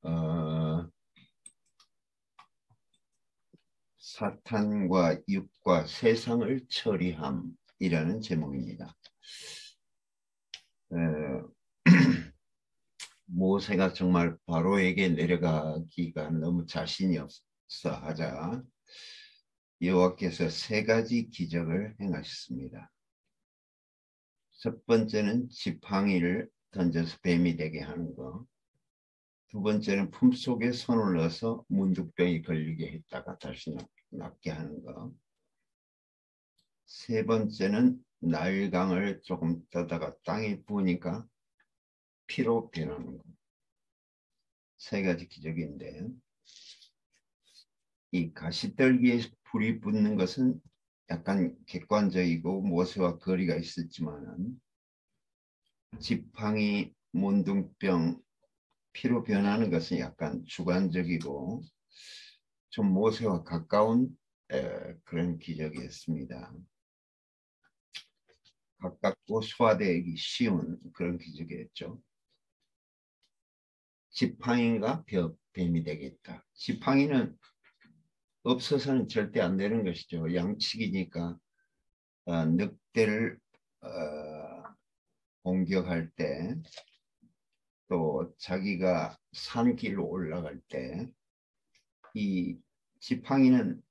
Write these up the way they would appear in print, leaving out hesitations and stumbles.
어, 사탄과 육과 세상을 처리함이라는 제목입니다. 모세가 정말 바로에게 내려가기가 너무 자신이 없어 하자 여호와께서 세 가지 기적을 행하셨습니다. 첫 번째는 지팡이를 던져서 뱀이 되게 하는 것. 두 번째는 품속에 손을 넣어서 문둥병이 걸리게 했다가 다시 낫게 하는 것. 세 번째는 나일강을 조금 떠다가 땅에 부으니까 피로 변하는 것. 세 가지 기적인데 이 가시떨기에 불이 붙는 것은 약간 객관적이고 모세와 거리가 있었지만 지팡이, 문둥병, 피로 변하는 것은 약간 주관적이고 좀 모세와 가까운 그런 기적이었습니다. 가깝고 소화되기 쉬운 그런 기적이었죠. 지팡이가 뱀이 되겠다. 지팡이는 없어서는 절대 안 되는 것이죠. 양측이니까 늑대를 공격할 때, 또 자기가 산길로 올라갈 때 이 지팡이는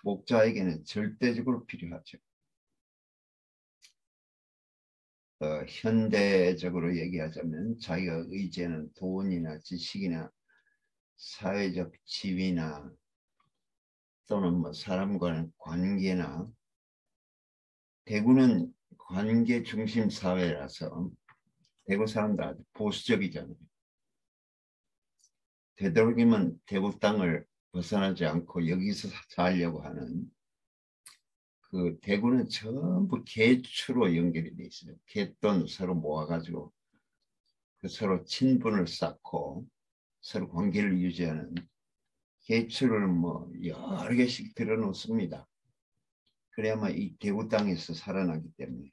목자에게는 절대적으로 필요하죠. 현대적으로 얘기하자면 자기가 의지하는 돈이나 지식이나 사회적 지위나 또는 뭐 사람과의 관계나, 대구는 관계 중심 사회라서 대구 사람들 아주 보수적이잖아요. 되도록이면 대구 땅을 벗어나지 않고 여기서 살려고 하는, 그 대구는 전부 계추로 연결이 돼 있어요. 갯돈 서로 모아가지고 그 서로 친분을 쌓고 서로 관계를 유지하는, 계추를 뭐 여러 개씩 들어 놓습니다. 그래야만 이 대구 땅에서 살아나기 때문에.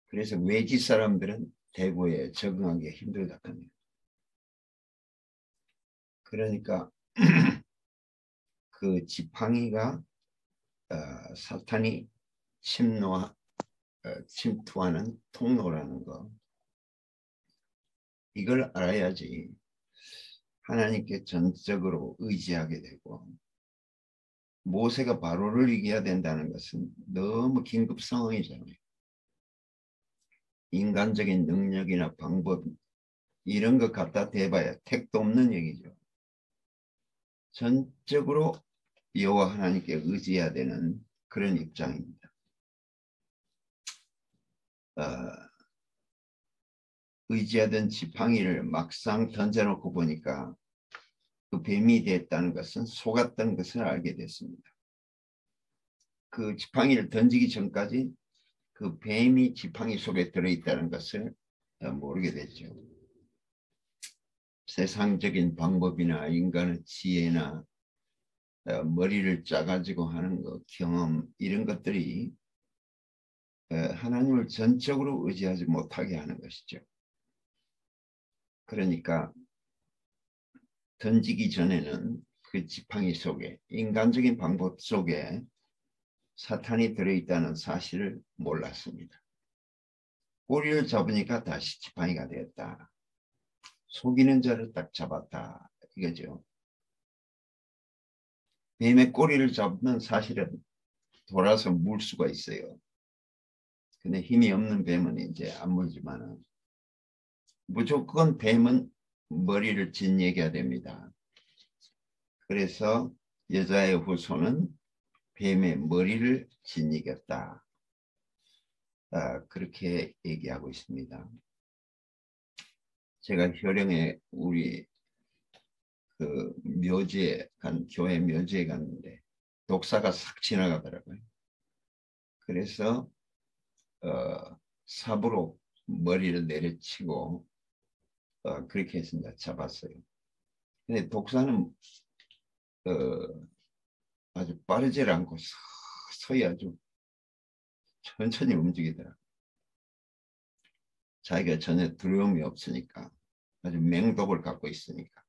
그래서 외지 사람들은 대구에 적응하기 힘들다 합니다. 그러니까 그 지팡이가 사탄이 침투하는 통로라는 거, 이걸 알아야지 하나님께 전적으로 의지하게 되고, 모세가 바로를 이겨야 된다는 것은 너무 긴급 상황이잖아요. 인간적인 능력이나 방법 이런 것 갖다 대봐야 택도 없는 얘기죠. 전적으로 여호와 하나님께 의지해야 되는 그런 입장입니다. 의지하던 지팡이를 막상 던져놓고 보니까 그 뱀이 됐다는 것은 속았던 것을 알게 됐습니다. 그 지팡이를 던지기 전까지 그 뱀이 지팡이 속에 들어있다는 것을 모르게 됐죠. 세상적인 방법이나 인간의 지혜나 머리를 짜가지고 하는 것, 경험, 이런 것들이 하나님을 전적으로 의지하지 못하게 하는 것이죠. 그러니까 던지기 전에는 그 지팡이 속에, 인간적인 방법 속에 사탄이 들어있다는 사실을 몰랐습니다. 꼬리를 잡으니까 다시 지팡이가 되었다. 속이는 자를 딱 잡았다, 이거죠. 뱀의 꼬리를 잡으면 사실은 돌아서 물 수가 있어요. 근데 힘이 없는 뱀은 이제 안 물지만 무조건 뱀은 머리를 짓이겨야 됩니다. 그래서 여자의 후손은 뱀의 머리를 짓이겼다. 그렇게 얘기하고 있습니다. 제가 효령에 우리 그 묘지에 교회 묘지에 갔는데 독사가 싹 지나가더라고요. 그래서 삽으로 머리를 내려치고 그렇게 해서 잡았어요. 근데 독사는 아주 빠르지 않고 서서히 아주 천천히 움직이더라고요. 자기가 전혀 두려움이 없으니까, 아주 맹독을 갖고 있으니까.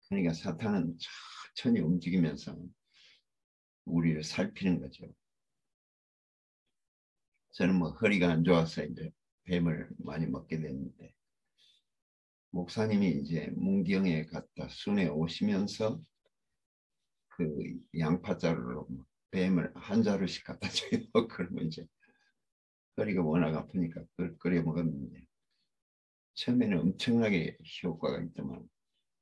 그러니까 사탄은 천천히 움직이면서 우리를 살피는 거죠. 저는 뭐 허리가 안 좋아서 이제 뱀을 많이 먹게 됐는데, 목사님이 이제 문경에 갔다 순회 오시면서 그 양파자루로 뱀을 한 자루씩 갖다 줘요. 그러면 이제 허리가 워낙 아프니까 그걸 끓여 먹었는데, 처음에는 엄청나게 효과가 있더만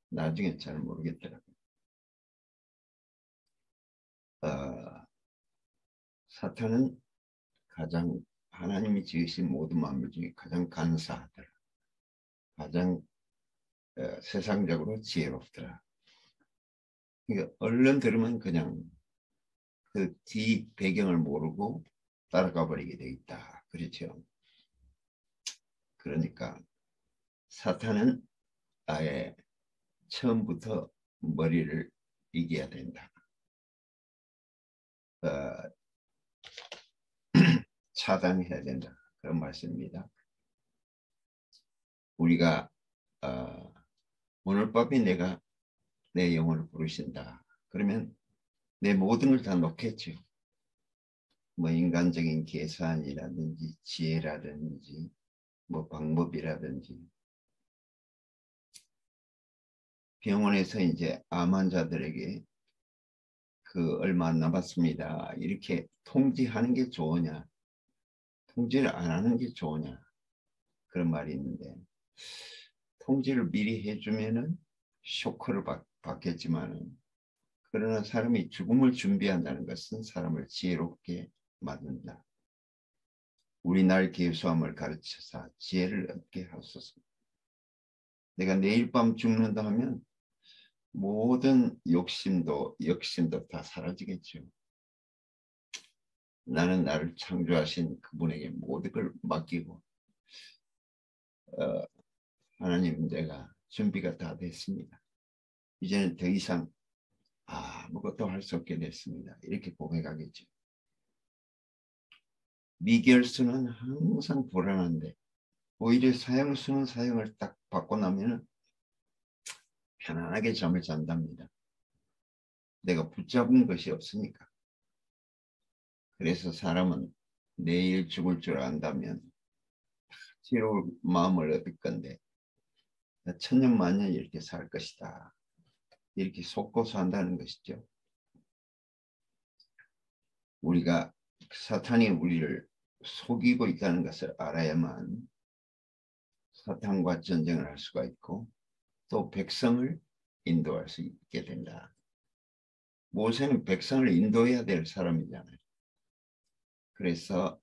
나중에 잘 모르겠더라고요. 사탄은 가장 하나님이 지으신 모든 만물 중에 가장 간사하더라. 가장 세상적으로 지혜롭더라. 그러니까 얼른 들으면 그냥 그 뒤 배경을 모르고 따라가 버리게 돼 있다. 그렇죠. 그러니까 사탄은 아예 처음부터 머리를 이겨야 된다. 어, 차단해야 된다. 그런 말씀입니다. 우리가 오늘 밤에 내가 내 영혼을 부르신다. 그러면 내 모든 걸 다 놓겠죠. 뭐 인간적인 계산이라든지 지혜라든지 뭐 방법이라든지. 병원에서 이제 암 환자들에게 그 얼마 안 남았습니다. 이렇게 통지하는 게 좋으냐, 통지를 안 하는 게 좋으냐, 그런 말이 있는데, 통지를 미리 해주면은 쇼크를 받겠지만은, 그러나 사람이 죽음을 준비한다는 것은 사람을 지혜롭게 만든다. 우리 날 계수함을 가르쳐서 지혜를 얻게 하소서. 내가 내일 밤 죽는다 하면 모든 욕심도 다 사라지겠죠. 나는 나를 창조하신 그분에게 모든 걸 맡기고, 하나님, 내가 준비가 다 됐습니다. 이제는 더 이상 아무것도 할 수 없게 됐습니다. 이렇게 고백하겠죠. 미결수는 항상 불안한데, 오히려 사형수는 사형을 딱 받고 나면 편안하게 잠을 잔답니다. 내가 붙잡은 것이 없으니까. 그래서 사람은 내일 죽을 줄 안다면 지혜로운 마음을 얻을 건데, 천년만년 이렇게 살 것이다. 이렇게 속고서 한다는 것이죠. 우리가 사탄이 우리를 속이고 있다는 것을 알아야만 사탄과 전쟁을 할 수가 있고 또 백성을 인도할 수 있게 된다. 모세는 백성을 인도해야 될 사람이잖아요. 그래서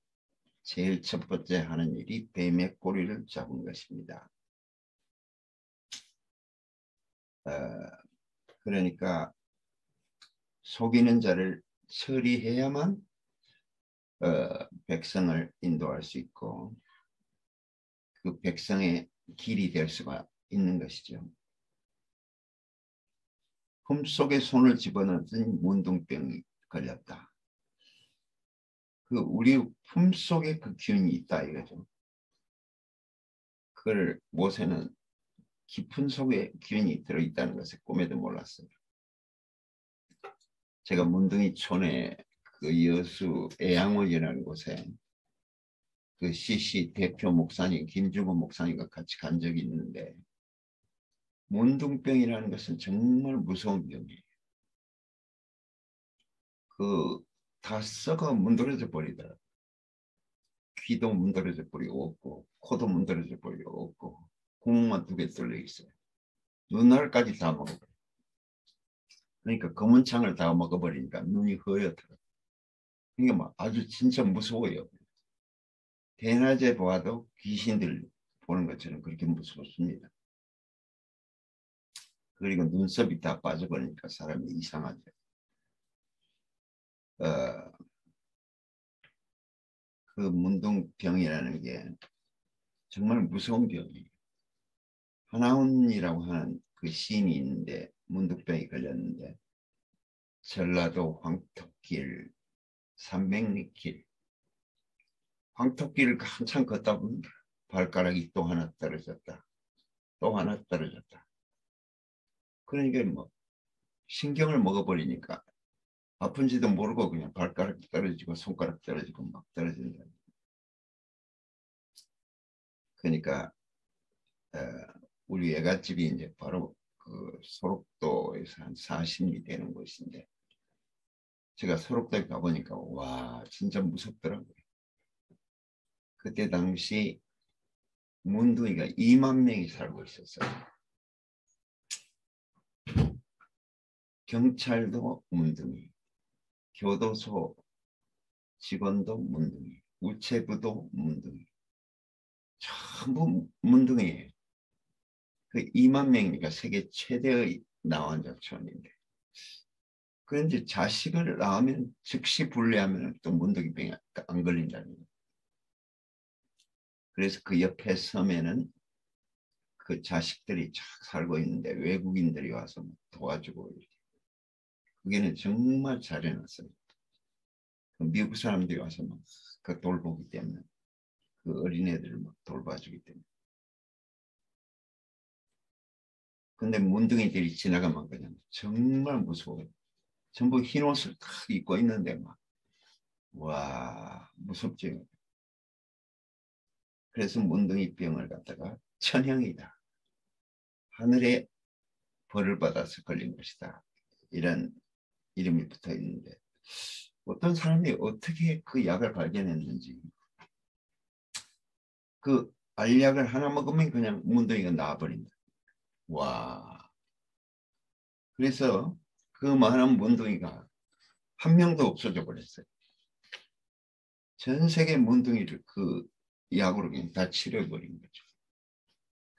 제일 첫 번째 하는 일이 뱀의 꼬리를 잡은 것입니다. 그러니까 속이는 자를 처리해야만 백성을 인도할 수 있고 그 백성의 길이 될 수가 있는 것이죠. 품속에 손을 집어넣었더니 문둥병이 걸렸다. 그 우리 품속에 그 기운이 있다 이거죠. 그걸 모세는 깊은 속에 기운이 들어있다는 것을 꿈에도 몰랐어요. 제가 문둥이촌에 그 여수 애양원이라는 곳에 그 CC 대표 목사님 김중호 목사님과 같이 간 적이 있는데 문둥병이라는 것은 정말 무서운 병이에요. 그 다 썩어 문드러져 버리더라고요. 귀도 문드러져 버리고 없고 코도 문드러져 버리고 없고 구멍만 2개 뚫려 있어요. 눈알까지 다 먹어버려요. 그러니까 검은 창을 다 먹어버리니까 눈이 허옇더라고요. 그러니까 막 아주 진짜 무서워요. 대낮에 봐도 귀신들 보는 것처럼 그렇게 무섭습니다. 그리고 눈썹이 다 빠져버리니까 사람이 이상하죠. 그 문둥병이라는 게 정말 무서운 병이에요. 하나원이라고 하는 그 시인이 있는데 문둥병이 걸렸는데 전라도 황토길, 삼백리길, 황토길을 한참 걷다 보면 발가락이 또 하나 떨어졌다. 또 하나 떨어졌다. 그러니까 뭐 신경을 먹어버리니까 아픈지도 모르고 그냥 발가락이 떨어지고 손가락 떨어지고 막 떨어진다. 그러니까 우리 애갓집이 이제 바로 그 소록도에서 한 40리 되는 곳인데 제가 소록도에 가보니까 와 진짜 무섭더라고요. 그때 당시 문둥이가 2만 명이 살고 있었어요. 경찰도 문둥이, 교도소 직원도 문둥이, 우체부도 문둥이, 전부 문둥이에요. 그 2만 명이니까 세계 최대의 나환자촌인데 그런데 자식을 낳으면 즉시 분리하면 또 문둥이병이 안 걸린다는 거예요. 그래서 그 옆에 섬에는 그 자식들이 착 살고 있는데 외국인들이 와서 도와주고 이렇게. 그게는 정말 잘해놨어요. 그 미국 사람들이 와서 막 그 돌보기 때문에 그 어린애들을 막 돌봐주기 때문에. 근데 문둥이들이 지나가면 그냥 정말 무서워요. 전부 흰 옷을 딱 입고 있는데 막 와 무섭죠. 그래서 문둥이병을 갖다가 천형이다. 하늘에 벌을 받아서 걸린 것이다. 이런 이름이 붙어 있는데 어떤 사람이 어떻게 그 약을 발견했는지 그 알약을 하나 먹으면 그냥 문둥이가 나와버린다. 와. 그래서 그 많은 문둥이가 한 명도 없어져 버렸어요. 전 세계 문둥이를 그 약으로 그냥 다 치료해버린 거죠.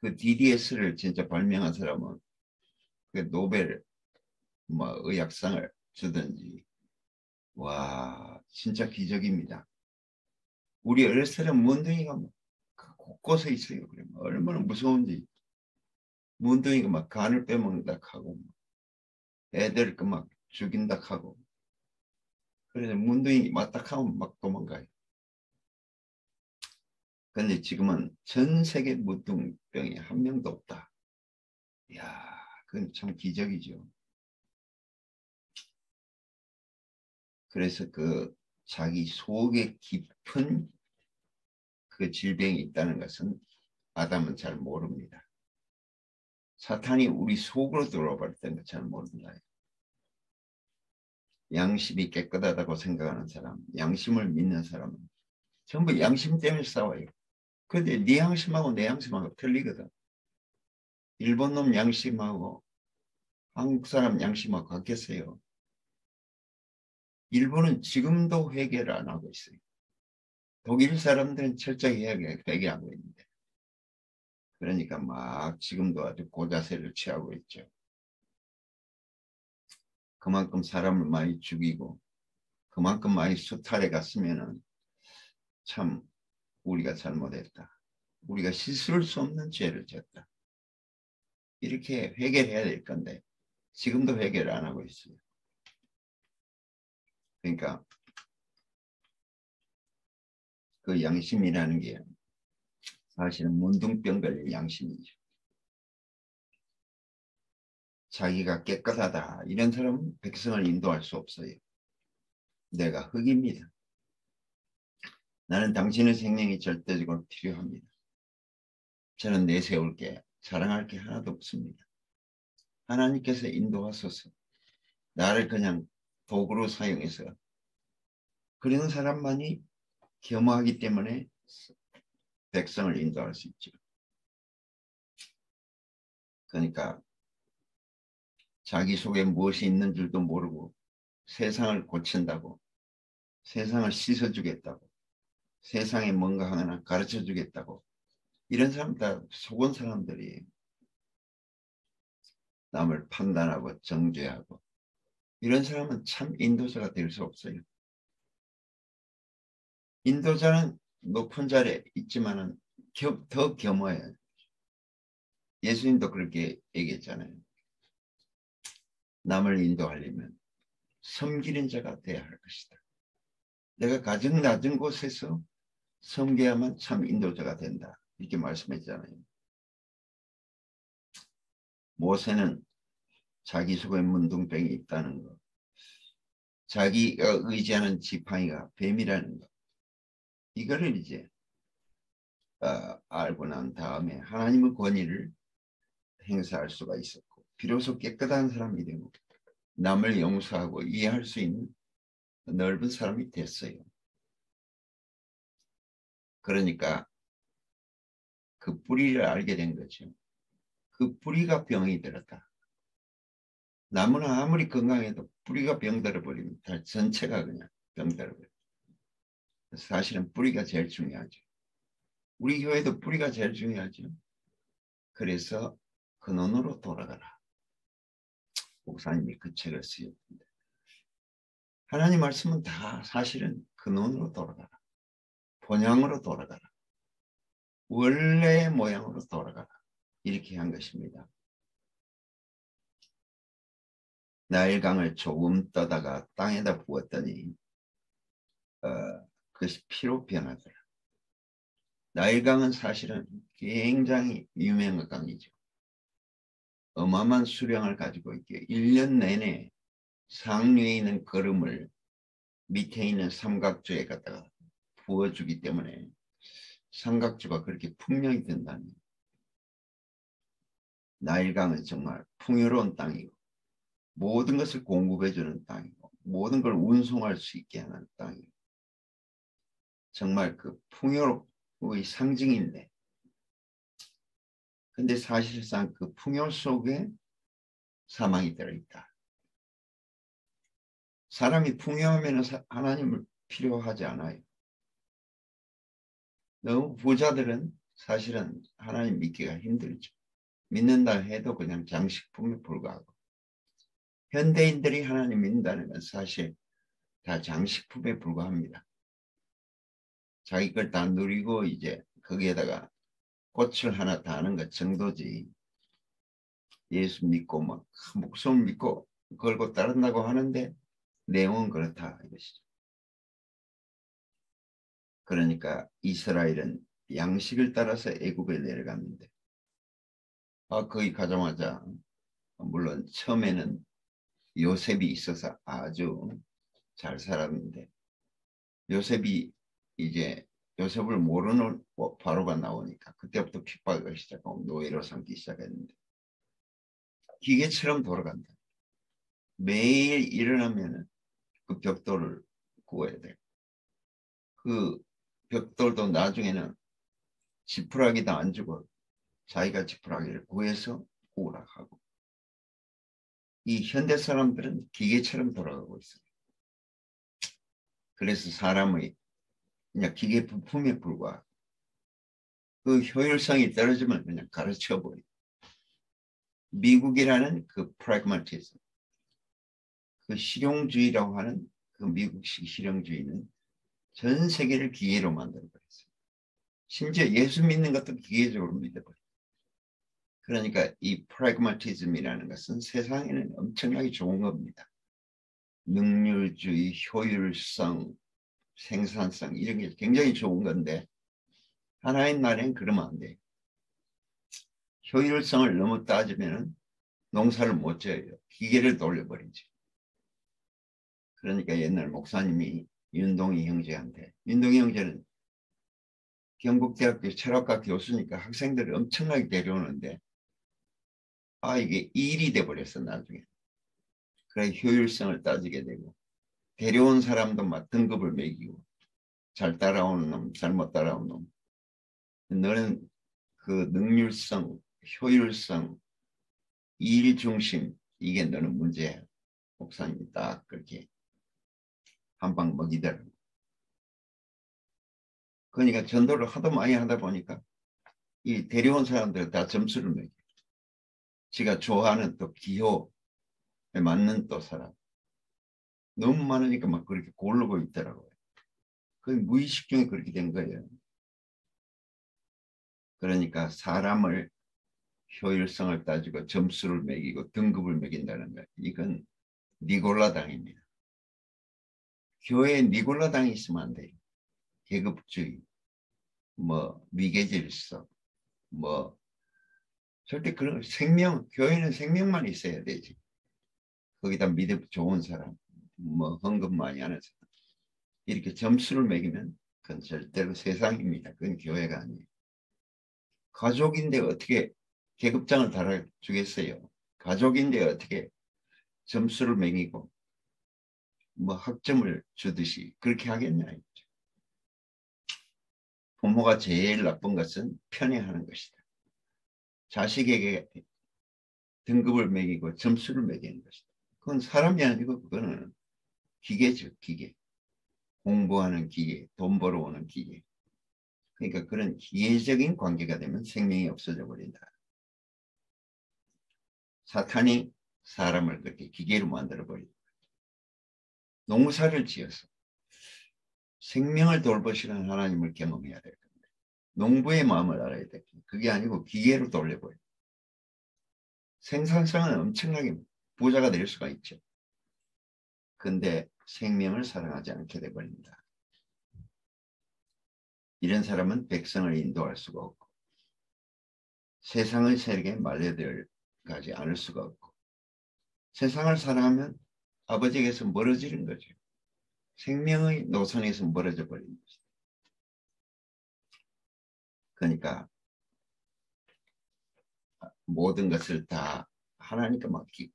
그 DDS를 진짜 발명한 사람은 그 노벨 뭐 의학상을 주든지 와 진짜 기적입니다. 우리 어렸을 때는 문둥이가 막 곳곳에 있어요. 그러면 얼마나 무서운지 문둥이가 막 간을 빼먹는다 하고 애들 그 막 죽인다 하고 그래서 문둥이 맞닥하면 막 도망가요. 근데 지금은 전 세계 문둥병이 한 명도 없다. 이야, 그건 참 기적이죠. 그래서 그 자기 속에 깊은 그 질병이 있다는 것은 아담은 잘 모릅니다. 사탄이 우리 속으로 들어와 버릴 때는 잘 모른다. 양심이 깨끗하다고 생각하는 사람, 양심을 믿는 사람은 전부 양심 때문에 싸워요. 근데 네 양심하고 내 양심하고 틀리거든. 일본 놈 양심하고 한국 사람 양심하고 같겠어요. 일본은 지금도 회개를 안 하고 있어요. 독일 사람들은 철저히 회개하고 있는데. 그러니까 막 지금도 아주 고자세를 취하고 있죠. 그만큼 사람을 많이 죽이고 그만큼 많이 수탈해 갔으면은 참 우리가 잘못했다. 우리가 씻을 수 없는 죄를 졌다. 이렇게 회개를 해야 될 건데 지금도 회개를 안 하고 있어요. 그러니까 그 양심이라는 게 사실은 문둥병 걸린 양심이죠. 자기가 깨끗하다 이런 사람은 백성을 인도할 수 없어요. 내가 흙입니다. 나는 당신의 생명이 절대적으로 필요합니다. 저는 내세울 게 자랑할 게 하나도 없습니다. 하나님께서 인도하소서. 나를 그냥 도구로 사용해서 그런 사람만이 겸허하기 때문에 백성을 인도할 수 있죠. 그러니까 자기 속에 무엇이 있는 줄도 모르고 세상을 고친다고 세상을 씻어주겠다고 세상에 뭔가 하나 가르쳐주겠다고 이런 사람 다 속은 사람들이 남을 판단하고 정죄하고 이런 사람은 참 인도자가 될 수 없어요. 인도자는 높은 자리에 있지만은 더 겸허해요. 예수님도 그렇게 얘기했잖아요. 남을 인도하려면 섬기는 자가 돼야 할 것이다. 내가 가장 낮은 곳에서 섬겨야만 참 인도자가 된다. 이렇게 말씀했잖아요. 모세는 자기 속에 문둥병이 있다는 거, 자기가 의지하는 지팡이가 뱀이라는 거, 이거를 이제 알고 난 다음에 하나님의 권위를 행사할 수가 있었고, 비로소 깨끗한 사람이 되고 남을 용서하고 이해할 수 있는 넓은 사람이 됐어요. 그러니까 그 뿌리를 알게 된 거죠. 그 뿌리가 병이 들었다. 나무는 아무리 건강해도 뿌리가 병들어 버리면 다 전체가 그냥 병들어 버려요. 사실은 뿌리가 제일 중요하죠. 우리 교회도 뿌리가 제일 중요하죠. 그래서 근원으로 돌아가라. 목사님이 그 책을 쓰였는데, 하나님 말씀은 다 사실은 근원으로 돌아가라. 본향으로 돌아가라. 원래의 모양으로 돌아가라. 이렇게 한 것입니다. 나일강을 조금 떠다가 땅에다 부었더니 그것이 피로 변하더라. 나일강은 사실은 굉장히 유명한 강이죠. 어마어마한 수량을 가지고 있기에 1년 내내 상류에 있는 거름을 밑에 있는 삼각주에 갖다가 부어주기 때문에 삼각주가 그렇게 풍년이 된다는 거예요. 나일강은 정말 풍요로운 땅이고 모든 것을 공급해주는 땅이고 모든 걸 운송할 수 있게 하는 땅이고 정말 그 풍요의 상징인데, 근데 사실상 그 풍요 속에 사망이 들어있다. 사람이 풍요하면 하나님을 필요하지 않아요. 너무 부자들은 사실은 하나님 믿기가 힘들죠. 믿는다 해도 그냥 장식품에 불과하고, 현대인들이 하나님 믿는다는 건 사실 다 장식품에 불과합니다. 자기 걸 다 누리고 이제 거기에다가 꽃을 하나 다는 것 정도지, 예수 믿고 막 목숨 믿고 걸고 따른다고 하는데 내용은 그렇다 이것이죠. 그러니까 이스라엘은 양식을 따라서 애굽에 내려갔는데, 거기 가자마자 물론 처음에는 요셉이 있어서 아주 잘 살았는데, 요셉이 이제 요셉을 모르는 바로가 나오니까 그때부터 핍박을 시작하고 노예로 삼기 시작했는데, 기계처럼 돌아간다. 매일 일어나면 그 벽돌을 구워야 돼. 그 벽돌도 나중에는 지푸라기도 안 주고 자기가 지푸라기를 구해서 구우라 하고, 이 현대 사람들은 기계처럼 돌아가고 있어요. 그래서 사람의 그냥 기계 부품에 불과하고 그 효율성이 떨어지면 그냥 가르쳐버려요. 미국이라는 그 프래그마티즘, 그 실용주의라고 하는 그 미국식 실용주의는 전 세계를 기계로 만들어버렸어요. 심지어 예수 믿는 것도 기계적으로 믿어버려요. 그러니까 이 프래그마티즘이라는 것은 세상에는 엄청나게 좋은 겁니다. 능률주의, 효율성, 생산성 이런 게 굉장히 좋은 건데, 하나님 나라엔 그러면 안 돼요. 효율성을 너무 따지면 농사를 못 지어요. 기계를 돌려버리죠. 그러니까 옛날 목사님이 윤동희 형제한테, 윤동희 형제는 경북대학교 철학과 교수니까 학생들을 엄청나게 데려오는데, 이게 일이 돼버렸어 나중에. 그래 효율성을 따지게 되고, 데려온 사람도 막 등급을 매기고, 잘 따라오는 놈, 잘못 따라오는 놈. 너는 그 능률성, 효율성, 일 중심, 이게 너는 문제야. 목사님이 딱 그렇게 한 방 먹이더라고. 그러니까 전도를 하도 많이 하다 보니까 이 데려온 사람들 다 점수를 매겨. 지가 좋아하는 또 기호에 맞는 또 사람. 너무 많으니까 막 그렇게 고르고 있더라고요. 그 무의식 중에 그렇게 된 거예요. 그러니까 사람을 효율성을 따지고 점수를 매기고 등급을 매긴다는 거, 이건 니골라당입니다. 교회에 니골라당이 있으면 안 돼요. 계급주의. 뭐 위계질서, 뭐 절대 그런 생명, 교회는 생명만 있어야 되지. 거기다 믿음 좋은 사람, 뭐 헌금 많이 하는 사람 이렇게 점수를 매기면 그건 절대로 세상입니다. 그건 교회가 아니에요. 가족인데 어떻게 계급장을 달아주겠어요? 가족인데 어떻게 점수를 매기고 뭐 학점을 주듯이 그렇게 하겠냐. 부모가 제일 나쁜 것은 편애하는 것이다. 자식에게 등급을 매기고 점수를 매기는 것이다. 그건 사람이 아니고 그거는 기계죠, 기계. 공부하는 기계, 돈 벌어오는 기계. 그러니까 그런 기계적인 관계가 되면 생명이 없어져 버린다. 사탄이 사람을 그렇게 기계로 만들어버린다. 농사를 지어서 생명을 돌보시는 하나님을 경험해야 될 겁니다. 농부의 마음을 알아야 돼. 그게 아니고 기계로 돌려버려. 생산성은 엄청나게 부자가 될 수가 있죠. 근데 생명을 사랑하지 않게 돼버립니다. 이런 사람은 백성을 인도할 수가 없고 세상의 세력에 말려들어가지 않을 수가 없고 세상을 사랑하면 아버지에게서 멀어지는 거죠. 생명의 노선에서 멀어져 버리는 거죠. 그러니까 모든 것을 다 하나님께 맡기고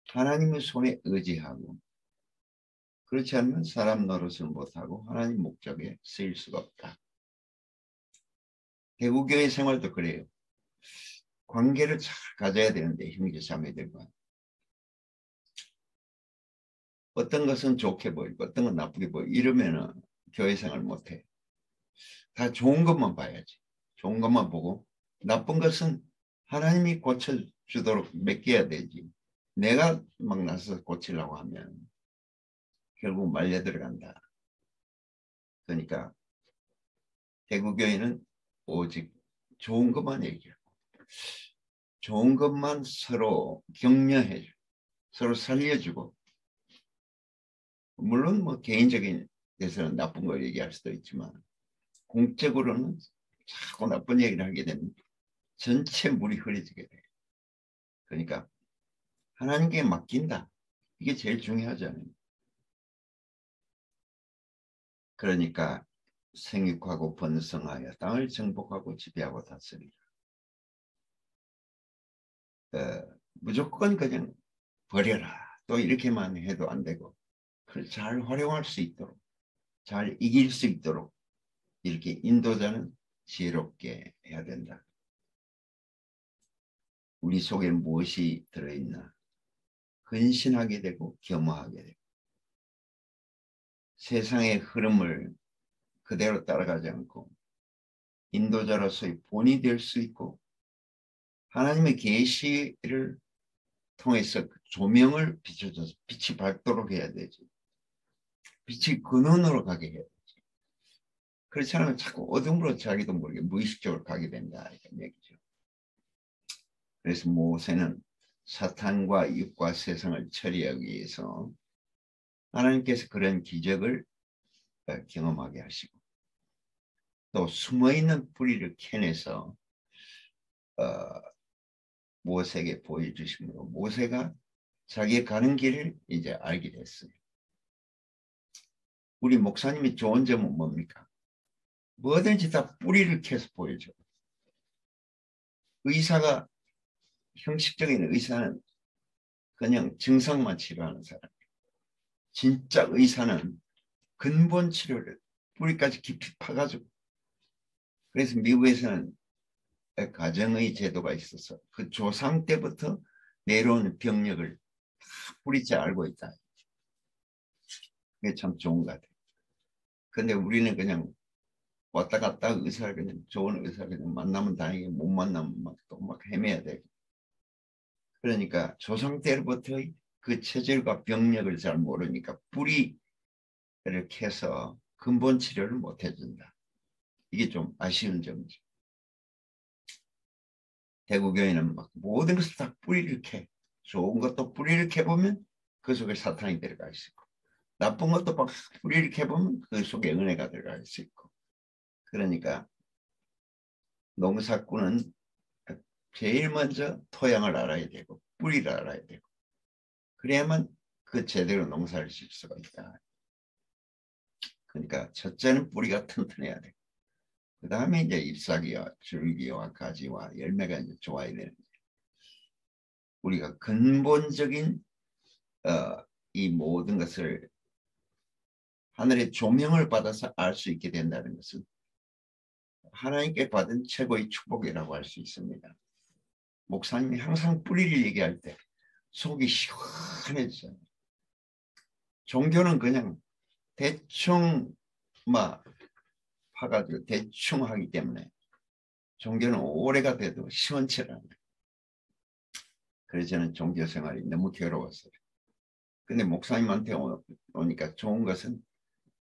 하나님의 손에 의지하고 그렇지 않으면 사람 노릇을 못하고 하나님 목적에 쓰일 수가 없다. 대구교회 생활도 그래요. 관계를 잘 가져야 되는데 형제자매들과 어떤 것은 좋게 보이고 어떤 건 나쁘게 보이고 이러면은 교회 생활 못해. 다 좋은 것만 봐야지. 좋은 것만 보고 나쁜 것은 하나님이 고쳐주도록 맡겨야 되지. 내가 막 나서서 고치려고 하면 결국 말려 들어간다. 그러니까 대구교회는 오직 좋은 것만 얘기하고 좋은 것만 서로 격려해주고 서로 살려주고 물론 뭐 개인적인 데서는 나쁜 걸 얘기할 수도 있지만 공적으로는 자꾸 나쁜 얘기를 하게 되면 전체 물이 흐려지게 돼요. 그러니까 하나님께 맡긴다. 이게 제일 중요하잖아요. 그러니까 생육하고 번성하여 땅을 정복하고 지배하고 다스리라. 무조건 그냥 버려라. 또 이렇게만 해도 안 되고 그걸 잘 활용할 수 있도록 잘 이길 수 있도록 이렇게 인도자는 지혜롭게 해야 된다. 우리 속에 무엇이 들어있나 헌신하게 되고 겸허하게 되고 세상의 흐름을 그대로 따라가지 않고 인도자로서의 본이 될 수 있고 하나님의 계시를 통해서 조명을 비춰줘서 빛이 밝도록 해야 되지. 빛이 근원으로 가게 해야 되지. 그렇지 않으면 자꾸 어둠으로 자기도 모르게 무의식적으로 가게 된다. 이런 얘기죠. 그래서 모세는 사탄과 육과 세상을 처리하기 위해서 하나님께서 그런 기적을 경험하게 하시고 또 숨어있는 뿌리를 캐내서 모세에게 보여주심으로 모세가 자기의 가는 길을 이제 알게 됐어요. 우리 목사님이 좋은 점은 뭡니까? 뭐든지 다 뿌리를 캐서 보여줘. 의사가 형식적인 의사는 그냥 증상만 치료하는 사람. 진짜 의사는 근본 치료를 뿌리까지 깊이 파가지고 그래서 미국에서는 가정의 제도가 있어서 그 조상 때부터 내려온 병력을 다 뿌리째 알고 있다. 그게 참 좋은 것 같아요. 근데 우리는 그냥 왔다 갔다 의사를 그냥 좋은 의사를 그냥 만나면 다행이고 못 만나면 또 막 헤매야 되고 그러니까 조상 때부터 그 체질과 병력을 잘 모르니까 뿌리를 캐서 근본 치료를 못 해준다. 이게 좀 아쉬운 점이죠. 대구교회는 막 모든 것을 다 뿌리를 캐. 좋은 것도 뿌리를 캐보면 그 속에 사탄이 들어가 있고 나쁜 것도 막 뿌리를 캐보면 그 속에 은혜가 들어가 있고 그러니까 농사꾼은 제일 먼저 토양을 알아야 되고 뿌리를 알아야 되고 그래야만 그 제대로 농사를 질 수가 있다. 그러니까 첫째는 뿌리가 튼튼해야 돼. 그 다음에 이제 잎사귀와 줄기와 가지와 열매가 이제 좋아야 되는데 우리가 근본적인 이 모든 것을 하늘의 조명을 받아서 알 수 있게 된다는 것은 하나님께 받은 최고의 축복이라고 할 수 있습니다. 목사님이 항상 뿌리를 얘기할 때 속이 시원해져요. 종교는 그냥 대충 막 파가지고 대충 하기 때문에 종교는 오래가 돼도 시원치를 않아요. 그래서 저는 종교 생활이 너무 괴로웠어요. 근데 목사님한테 오니까 좋은 것은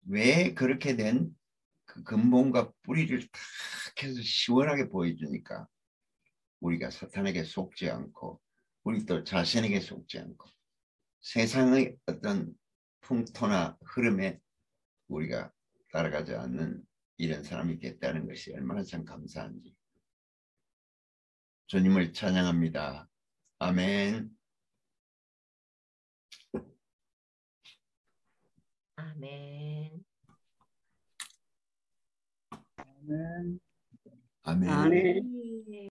왜 그렇게 된 그 근본과 뿌리를 탁 해서 시원하게 보여주니까 우리가 사탄에게 속지 않고 우리 또 자신에게 속지 않고 세상의 어떤 풍토나 흐름에 우리가 따라가지 않는 이런 사람이 됐다는 것이 얼마나 참 감사한지 주님을 찬양합니다. 아멘. 아멘. 아멘. 아멘. 아멘. 네.